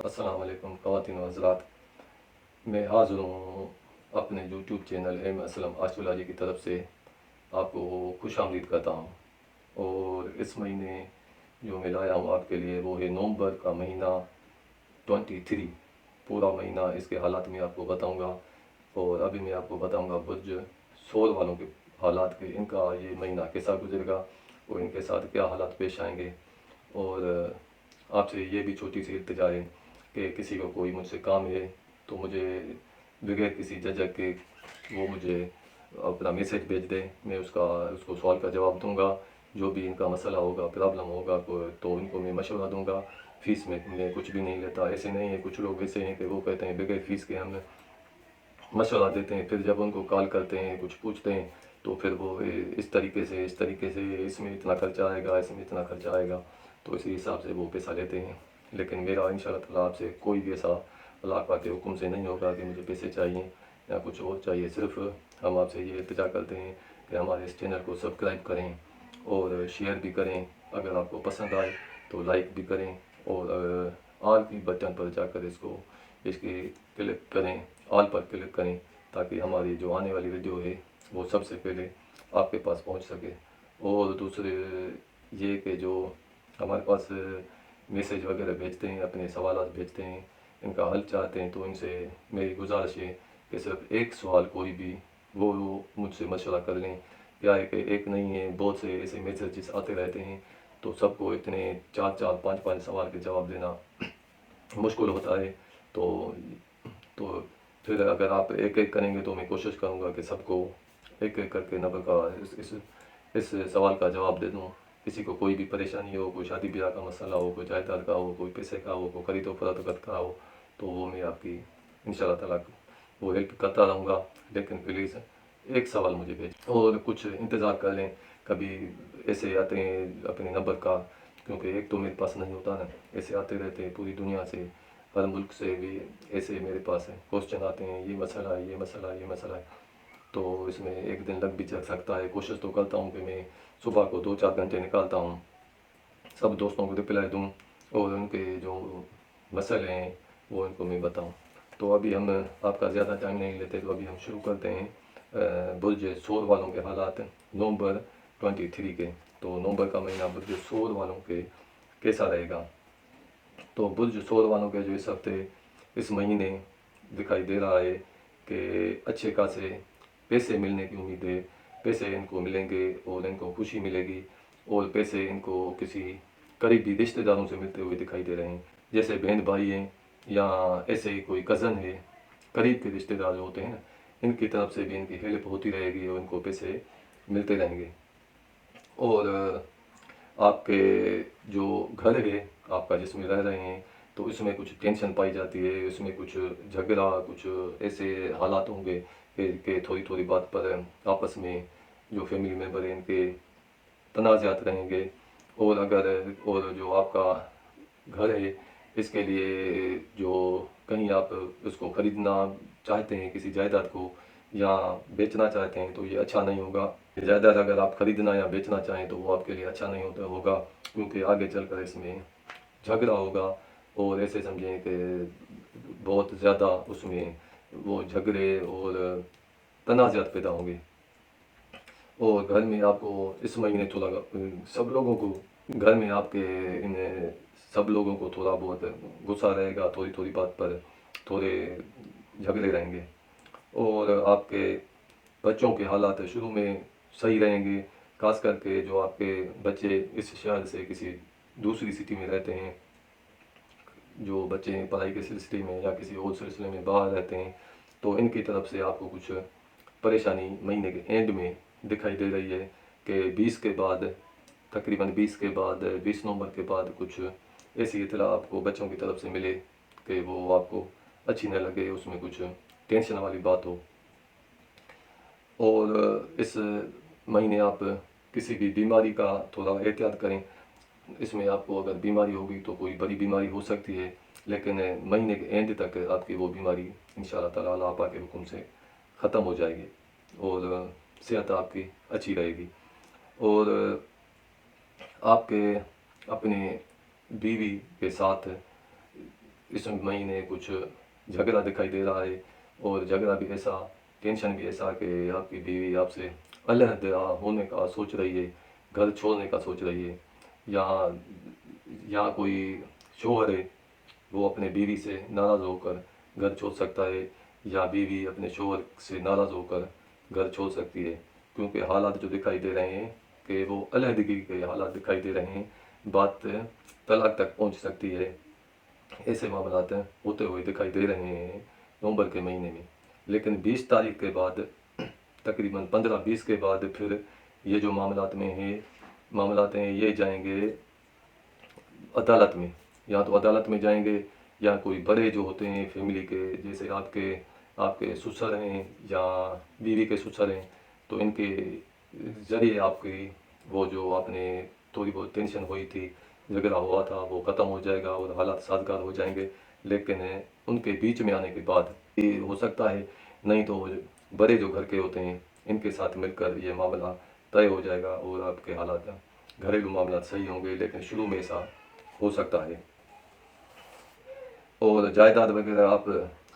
अस्सलाम वालेकुम ख़वातीन व हज़रात। मैं हाज़िर हूँ अपने यूट्यूब चैनल एम असलम आस्ट्रोलॉजी की तरफ से आपको खुशामदीद करता हूँ। और इस महीने जो मैं लाया हूँ आपके लिए वो है नवंबर का महीना 23। पूरा महीना इसके हालात में आपको बताऊँगा। और अभी मैं आपको बताऊँगा बुर्ज सोल वालों के हालात के, इनका ये महीना कैसा गुजरेगा और इनके साथ क्या हालात पेश आएंगे। और आपसे ये भी छोटी सी इल्तिजा है कि किसी को कोई मुझसे काम है तो मुझे बगैर किसी झिझक के वो मुझे अपना मैसेज भेज दे, मैं उसको सवाल का जवाब दूंगा। जो भी इनका मसला होगा, प्रॉब्लम होगा तो इनको मैं मशवरा दूंगा। फ़ीस में मैं कुछ भी नहीं लेता। ऐसे नहीं है, कुछ लोग ऐसे हैं कि वो कहते हैं बगैर फ़ीस के हम मशवरा देते हैं, फिर जब उनको कॉल करते हैं कुछ पूछते हैं तो फिर वो इस तरीके से इसमें इतना खर्चा आएगा, इसमें इतना खर्चा आएगा, तो इसी हिसाब से वो पैसा लेते हैं। लेकिन मेरा इंशाअल्लाह ताला आपसे कोई भी ऐसा अल्लाह पाक के हुक्म से नहीं होगा कि मुझे पैसे चाहिए या कुछ और चाहिए। सिर्फ हम आपसे ये इल्तिजा करते हैं कि हमारे इस चैनल को सब्सक्राइब करें और शेयर भी करें। अगर आपको पसंद आए तो लाइक भी करें और ऑल की बटन पर जाकर इसके क्लिक करें, ऑल पर क्लिक करें, ताकि हमारी जो आने वाली वीडियो है वो सबसे पहले आपके पास पहुंच सके। और दूसरे ये कि जो हमारे पास मैसेज वगैरह भेजते हैं, अपने सवालात भेजते हैं, इनका हल चाहते हैं, तो इनसे मेरी गुजारिश है कि सिर्फ एक सवाल कोई भी वो मुझसे मशवरा कर लें। क्या है कि एक नहीं है, बहुत से ऐसे मैसेजेस आते रहते हैं, तो सबको इतने 4-4 5-5 सवाल के जवाब देना मुश्किल होता है। तो फिर अगर आप एक एक करेंगे तो मैं कोशिश करूँगा कि सबको एक एक करके नंबर का इस सवाल का जवाब दे दूँ। किसी को कोई भी परेशानी हो, कोई शादी ब्याह का मसला हो, कोई जायदाद का हो, कोई पैसे का हो, कोई खरीदो फरोख्त का हो, तो वो मैं आपकी इंशाअल्लाह ताला वो हेल्प करता रहूँगा। लेकिन प्लीज़ एक सवाल मुझे भेज और कुछ इंतज़ार कर लें। कभी ऐसे आते हैं अपने नंबर का, क्योंकि एक तो मेरे पास नहीं होता ना, ऐसे आते रहते हैं पूरी दुनिया से, हर मुल्क से भी ऐसे मेरे पास है क्वेश्चन आते हैं, ये मसला है, ये मसला है, ये मसला है। तो इसमें एक दिन लग भी जा सकता है। कोशिश तो करता हूँ कि मैं सुबह को 2-4 घंटे निकालता हूँ, सब दोस्तों को रिप्लाई दूँ और उनके जो मसले हैं वो उनको मैं बताऊँ। तो अभी हम आपका ज़्यादा टाइम नहीं लेते, तो अभी हम शुरू करते हैं बुर्ज सोर वालों के हालात नवंबर 23 के। तो नवंबर का महीना बुर्ज सोर वालों के कैसा रहेगा। तो बुर्ज सोर वालों के जो इस हफ्ते इस महीने दिखाई दे रहा है कि अच्छे खासे पैसे मिलने की उम्मीद है। पैसे इनको मिलेंगे और इनको खुशी मिलेगी और पैसे इनको किसी करीबी रिश्तेदारों से मिलते हुए दिखाई दे रहे हैं, जैसे बहन भाई हैं या ऐसे ही कोई कज़न है, करीब के रिश्तेदार जो होते हैं ना, इनकी तरफ से भी इनकी हेल्प होती रहेगी और इनको पैसे मिलते रहेंगे। और आपके जो घर है आपका जिसमें रह रहे हैं, तो उसमें कुछ टेंशन पाई जाती है, उसमें कुछ झगड़ा, कुछ ऐसे हालात होंगे कि थोड़ी थोड़ी बात पर आपस में जो फैमिली मेम्बर हैं इनके तनाज़ात रहेंगे। और जो आपका घर है इसके लिए जो कहीं आप उसको ख़रीदना चाहते हैं, किसी जायदाद को, या बेचना चाहते हैं, तो ये अच्छा नहीं होगा। जायदाद अगर आप ख़रीदना या बेचना चाहें तो वो आपके लिए अच्छा नहीं होगा, क्योंकि आगे चलकर इसमें झगड़ा होगा और ऐसे समझें कि बहुत ज़्यादा उसमें वो झगड़े और तनाज़ात पैदा होंगे। और घर में आपको इस महीने थोड़ा सब लोगों को घर में आपके इन सब लोगों को थोड़ा बहुत गुस्सा रहेगा, थोड़ी थोड़ी बात पर थोड़े झगड़े रहेंगे। और आपके बच्चों के हालात शुरू में सही रहेंगे, खास करके जो आपके बच्चे इस शहर से किसी दूसरी सिटी में रहते हैं, जो बच्चे पढ़ाई के सिलसिले में या किसी और सिलसिले में बाहर रहते हैं, तो इनकी तरफ से आपको कुछ परेशानी महीने के एंड में दिखाई दे रही है कि 20 के बाद, तकरीबन 20 के बाद, 20 नवंबर के बाद कुछ ऐसी इतला आपको बच्चों की तरफ से मिले कि वो आपको अच्छी न लगे, उसमें कुछ टेंशन वाली बात हो। और इस महीने आप किसी भी बीमारी का थोड़ा एहतियात करें। इसमें आपको अगर बीमारी होगी तो कोई बड़ी बीमारी हो सकती है, लेकिन महीने के एंड तक आपकी वो बीमारी इंशाअल्लाह ताला अल्लाह पाक के हुक्म से ख़त्म हो जाएगी और सेहत आपकी अच्छी रहेगी। और आपके अपने बीवी के साथ इस महीने कुछ झगड़ा दिखाई दे रहा है, और झगड़ा भी ऐसा, टेंशन भी ऐसा कि आपकी बीवी आपसे अलग होने का सोच रही है, घर छोड़ने का सोच रही है, या यहाँ कोई शोहर है वो अपने बीवी से नाराज़ होकर घर छोड़ सकता है, या बीवी अपने शोहर से नाराज़ होकर घर छोड़ सकती है, क्योंकि हालात जो दिखाई दे रहे हैं कि वो अलहदगी के हालात दिखाई दे रहे हैं, बात तलाक तक पहुंच सकती है। ऐसे मामलात होते हुए दिखाई दे रहे हैं नवंबर के महीने में। लेकिन 20 तारीख के बाद, तकरीबन 15-20 के बाद फिर ये जो मामलात हैं ये जाएंगे अदालत में, या तो अदालत में जाएंगे, या कोई बड़े जो होते हैं फैमिली के, जैसे आपके आपके ससुर हैं या बीवी के ससुर हैं, तो इनके ज़रिए आपकी वो जो आपने थोड़ी बहुत टेंशन हुई थी, झगड़ा हुआ था, वो ख़त्म हो जाएगा और हालात साजगार हो जाएंगे। लेकिन उनके बीच में आने के बाद ये हो सकता है, नहीं तो बड़े जो घर के होते हैं इनके साथ मिलकर ये मामला तय हो जाएगा और आपके हालात, घरेलू मामला सही होंगे। लेकिन शुरू में ऐसा हो सकता है। और जायदाद वगैरह आप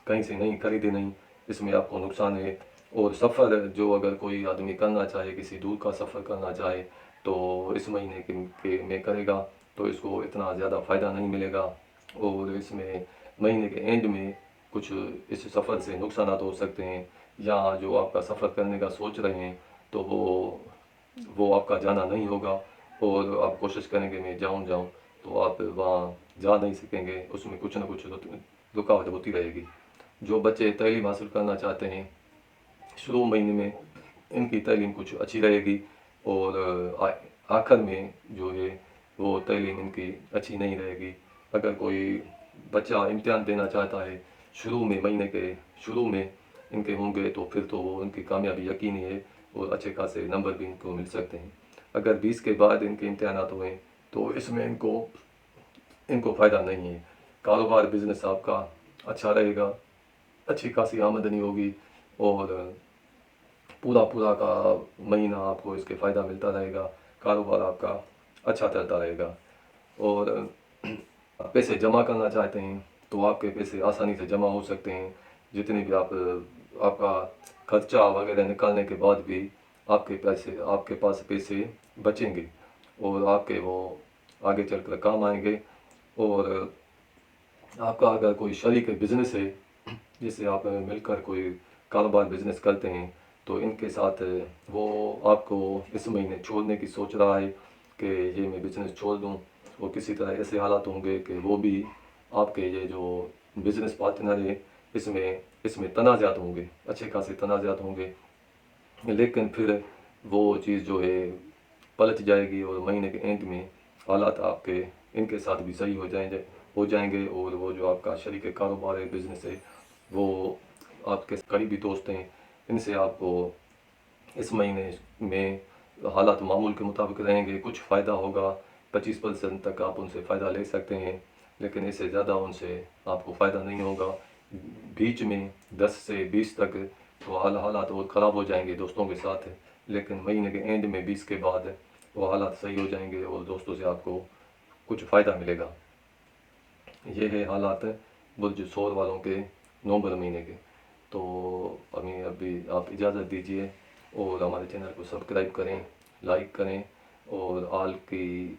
कहीं से नहीं खरीदे नहीं, इसमें आपको नुकसान है। और सफ़र जो अगर कोई आदमी करना चाहे, किसी दूर का सफ़र करना चाहे, तो इस महीने के में करेगा तो इसको इतना ज़्यादा फ़ायदा नहीं मिलेगा। और इसमें महीने के एंड में कुछ इस सफ़र से नुकसान हो सकते हैं, या जो आपका सफ़र करने का सोच रहे हैं तो वो आपका जाना नहीं होगा, और आप कोशिश करेंगे मैं जाऊं तो आप वहाँ जा नहीं सकेंगे, उसमें कुछ ना कुछ रुकावट होती रहेगी। जो बच्चे तालीम हासिल करना चाहते हैं शुरू महीने में, इनकी तालीम कुछ अच्छी रहेगी, और आखिर में जो है वो तालीम इनकी अच्छी नहीं रहेगी। अगर कोई बच्चा इम्तिहान देना चाहता है शुरू में, महीने के शुरू में इनके होंगे, तो फिर तो वो उनकी कामयाबी यकीनी है और अच्छे खासे नंबर भी इनको मिल सकते हैं। अगर 20 के बाद इनके इम्तिहानात हुए तो इसमें इनको फ़ायदा नहीं है। कारोबार बिज़नेस आपका अच्छा रहेगा, अच्छी खासी आमदनी होगी, और पूरा पूरा का महीना आपको इसके फ़ायदा मिलता रहेगा, कारोबार आपका अच्छा चलता रहेगा। और आप पैसे जमा करना चाहते हैं तो आपके पैसे आसानी से जमा हो सकते हैं। जितने भी आपका खर्चा वगैरह निकालने के बाद भी आपके पास पैसे बचेंगे, और आपके वो आगे चलकर काम आएंगे। और आपका अगर कोई शरीक बिज़नेस है, जिससे आप मिलकर कोई कारोबार बिज़नेस करते हैं, तो इनके साथ वो आपको इस महीने छोड़ने की सोच रहा है कि ये मैं बिज़नेस छोड़ दूं, और किसी तरह ऐसे हालात होंगे कि वो भी आपके ये जो बिज़नेस पार्टनर है इसमें तनाज़ात होंगे, अच्छे खासे तनाज़ात होंगे। लेकिन फिर वो चीज़ जो है पलट जाएगी, और महीने के एंड में हालात आपके इनके साथ भी सही हो जाएंगे। और वो जो आपका शरीक कारोबार है, बिज़नेस है, वो आपके करीबी दोस्त हैं, इनसे आपको इस महीने में हालात मामूल के मुताबिक रहेंगे। कुछ फ़ायदा होगा, 25% तक आप उनसे फ़ायदा ले सकते हैं, लेकिन इससे ज़्यादा उनसे आपको फ़ायदा नहीं होगा। बीच में 10 से 20 तक तो हालात और ख़राब हो जाएंगे दोस्तों के साथ, लेकिन महीने के एंड में 20 के बाद वो हालात सही हो जाएंगे और दोस्तों से आपको कुछ फ़ायदा मिलेगा। ये है हालात बुर्ज सौर वालों के नवंबर महीने के। तो हमें अभी आप इजाज़त दीजिए, और हमारे चैनल को सब्सक्राइब करें, लाइक करें, और आल की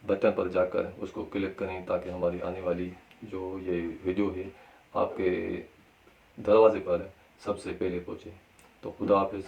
बटन पर जाकर उसको क्लिक करें, ताकि हमारी आने वाली जो ये वीडियो है आपके दरवाजे पर सबसे पहले पहुँचे। तो खुदा हाफिज़।